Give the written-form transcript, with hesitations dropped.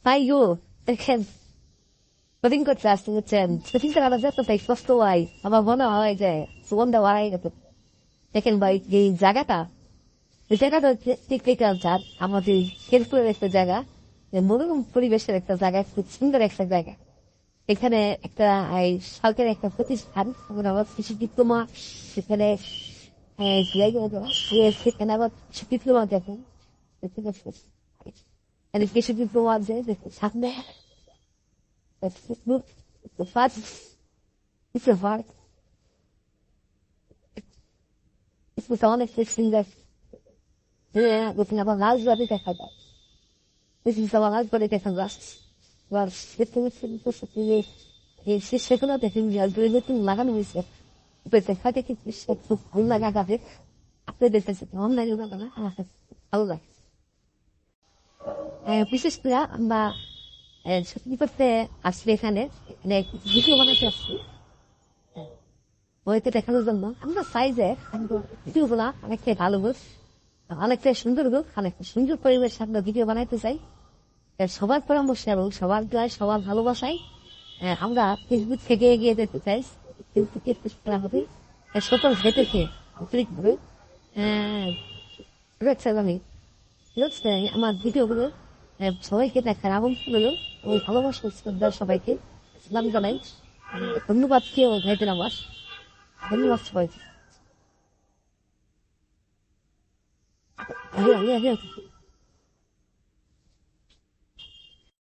তাই গো দেখেন কদিন করতে আসতে হচ্ছেন সেদিন তো আলাদা তো তাই কষ্ট হয় আমার মনে হয় যে সুগন্ধ হয় দেখেন ভাই এই জায়গাটা এই জায়গাটা ঠিক থেকে আনসার আমাদের শেরপুরের একটা জায়গা মনোরম পরিবেশের একটা জায়গা খুব সুন্দর একটা জায়গা এখানে একটা এই সরকারের একটা প্রতিষ্ঠান আমার কৃষি ডিপ্লোমা সেখানে সেখানে আবার ডিপ্লোমা দেখেন কৃষি ডিপ্লোমা যে সামনে the fact is a fact it's অনেক সিঙ্গার looking about রাজবাড়ি দেখা যায় this is আমার রাজবাড়ি দেখা যাচ্ছে এবার সেগুলো দেখে নতুন লাগানো হয়েছে দেখা দেখে খুব ভালো লাগা যাবে আপনি দেখতেছেন অনলাইনে আমার ভালো লাগে বিশেষ করে আমরা সত্যি করতে আসলে এখানে ভিডিও বানাতে আসছি বইতে দেখানোর জন্য আমরা চাই যে ভিডিও গুলা অনেকটা ভালো হোক অনেকটা সুন্দর হোক অনেকটা সুন্দর পরিবেশ আমরা ভিডিও বানাইতে চাই সবার পরামর্শ এবং সবার গায়ে সবার ভালোবাসায় আমরা ফেসবুক থেকে এগিয়ে যেতে চাই ফেসবুকে করা হবে সকল ক্ষেত্রে আন্তরিকভাবে আমি আমার ভিডিওগুলো সবাইকে দেখার আমন্ত্রণ হলো ওই ভালোবাসা সবাইকে ইসলাম জানাই ধন্যবাদ কেউ ঘাইতে আমার ধন্যবাদ সবাইকে